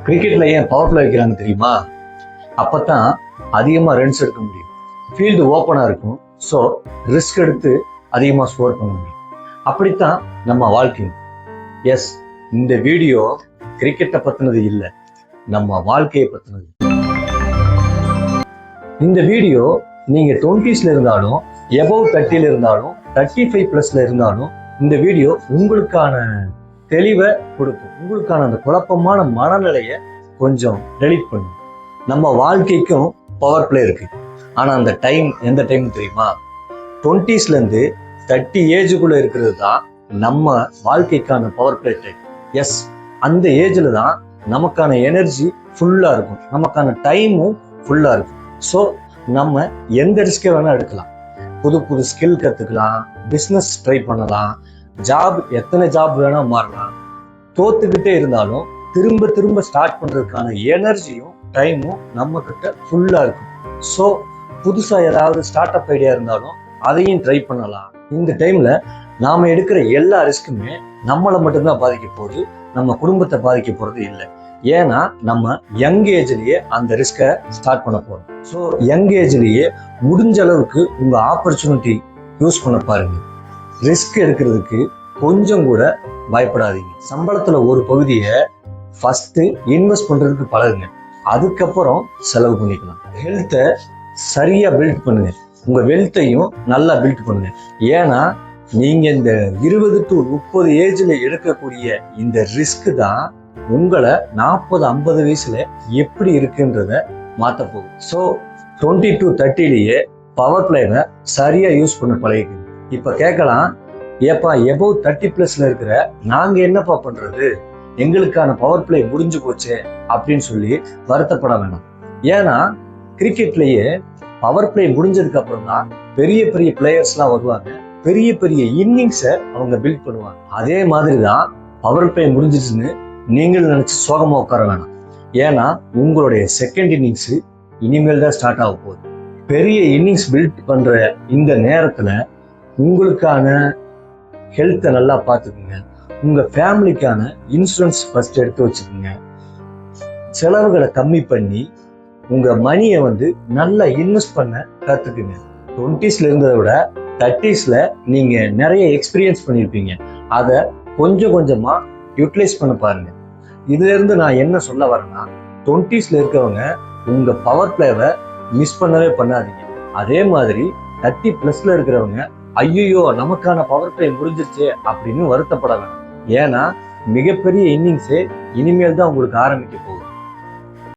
கிரிக்கெட்ல ஏன் power play வைக்கிறாங்க தெரியுமா? அப்பதான் அதிகமா ரன்ஸ் எடுக்க முடியும், ஃபீல்டு ஓப்பனா இருக்கும். ஸோ ரிஸ்க் எடுத்து அதிகமா ஸ்கோர் பண்ண முடியும். அப்படித்தான் நம்ம வாழ்க்கை. எஸ், இந்த வீடியோ கிரிக்கெட்டை பத்தினது இல்லை, நம்ம வாழ்க்கையை பத்தினது. இந்த வீடியோ நீங்க 20s இருந்தாலும், எபவ் 30 இருந்தாலும், 35+ இருந்தாலும் இந்த வீடியோ உங்களுக்கான தெளிவை கொடுக்கும். உங்களுக்கான அந்த குழப்பமான மனநிலையை கொஞ்சம் டெலிட் பண்ணும். நம்ம வாழ்க்கைக்கும் பவர் பிளே இருக்கு. ஆனா அந்த டைம் எந்த டைம் தெரியுமா? 20s இருந்து 30 ஏஜுக்குள்ள இருக்கிறது தான் நம்ம வாழ்க்கைக்கான பவர் பிளே டைம். எஸ், அந்த ஏஜ்ல தான் நமக்கான எனர்ஜி ஃபுல்லா இருக்கும், நமக்கான டைமும் ஃபுல்லா இருக்கும். ஸோ நம்ம எந்த ரிஸ்கை வேணா எடுக்கலாம். புது புது ஸ்கில் கத்துக்கலாம், பிஸ்னஸ் ட்ரை பண்ணலாம், ஜாப் எத்தனை ஜாப் வேணா மாறலாம். தோத்துக்கிட்டே இருந்தாலும் திரும்ப திரும்ப ஸ்டார்ட் பண்றதுக்கான எனர்ஜியும் டைமும் நம்ம கிட்ட ஃபுல்லா இருக்கும். ஸோ புதுசா ஏதாவது ஸ்டார்ட் அப் ஐடியா இருந்தாலும் அதையும் ட்ரை பண்ணலாம். இந்த டைம்ல நாம எடுக்கிற எல்லா ரிஸ்க்குமே நம்மளை மட்டும்தான் பாதிக்க போகுது, நம்ம குடும்பத்தை பாதிக்க போறது இல்லை. ஏன்னா நம்ம யங் ஏஜ்லயே அந்த ரிஸ்கை ஸ்டார்ட் பண்ண போறோம். ஸோ யங் ஏஜ்லயே முடிஞ்ச அளவுக்கு உங்க ஆப்பர்ச்சுனிட்டி யூஸ் பண்ண பாருங்க. ரிஸ்க் எடுக்கிறதுக்கு கொஞ்சம் கூட பயப்படாதீங்க. சம்பளத்துல ஒரு பகுதியை ஃபர்ஸ்ட் இன்வெஸ்ட் பண்றதுக்கு பழகுங்க, அதுக்கப்புறம் செலவு பண்ணிக்கலாம். ஹெல்த்தை சரியா பில்ட் பண்ணுங்க, உங்க வெல்த்தையும் நல்லா பில்ட் பண்ணுங்க. ஏன்னா நீங்க இந்த 20 to 30 ஏஜ்ல எடுக்கக்கூடிய இந்த ரிஸ்க் தான் உங்களை 40-50 வயசுல எப்படி இருக்குன்றத மாத்த போகுது. ஸோ 20 to 30லயே பவர் பிளேவை சரியா யூஸ் பண்ண பழகிக்கணும். இப்ப கேட்கலாம், ஏப்பா எபவ் 30+ இருக்கிற நாங்க என்னப்பா பண்றது, எங்களுக்கான பவர் பிளே முடிஞ்சு போச்சு அப்படின்னு சொல்லி வருத்தப்பட வேண்டாம். ஏன்னா கிரிக்கெட்லயே பவர் பிளே முடிஞ்சதுக்கு அப்புறம் தான் பெரிய பெரிய பிளேயர்ஸ்லாம் வருவாங்க, பெரிய பெரிய இன்னிங்ஸை அவங்க பில்ட் பண்ணுவாங்க. அதே மாதிரிதான் பவர் பிளே முடிஞ்சிச்சுன்னு நீங்களும் நினைச்சு சோகமா உட்கார வேணாம். ஏன்னா உங்களுடைய செகண்ட் இன்னிங்ஸ் இனிமேல் தான் ஸ்டார்ட் ஆக போகுது. பெரிய இன்னிங்ஸ் பில்ட் பண்ற இந்த நேரத்துல உங்களுக்கான ஹெல்த்தை நல்லா பார்த்துக்குங்க, உங்க ஃபேமிலிக்கான இன்சூரன்ஸ் ஃபர்ஸ்ட் எடுத்து வச்சுக்கோங்க, செலவுகளை கம்மி பண்ணி உங்க மணியை நல்லா இன்வெஸ்ட் பண்ண கத்துக்குங்க. 20s இருந்ததை விட 30s நீங்க நிறைய எக்ஸ்பீரியன்ஸ் பண்ணியிருப்பீங்க, அதை கொஞ்சம் கொஞ்சமா யூட்டிலைஸ் பண்ண பாருங்க. இதுல இருந்து நான் என்ன சொல்ல வரேன்னா, 20s இருக்கிறவங்க உங்க பவர் பிளேவை மிஸ் பண்ணவே பண்ணாதீங்க. அதே மாதிரி 30+ இருக்கிறவங்க ஐயோ நமக்கான பவர் பிளே முடிஞ்சிருச்சு அப்படின்னு வருத்தப்பட வேண்டாம். ஏன்னா மிகப்பெரிய இன்னிங்ஸே இனிமேல் தான் உங்களுக்கு ஆரம்பிக்க போகுது.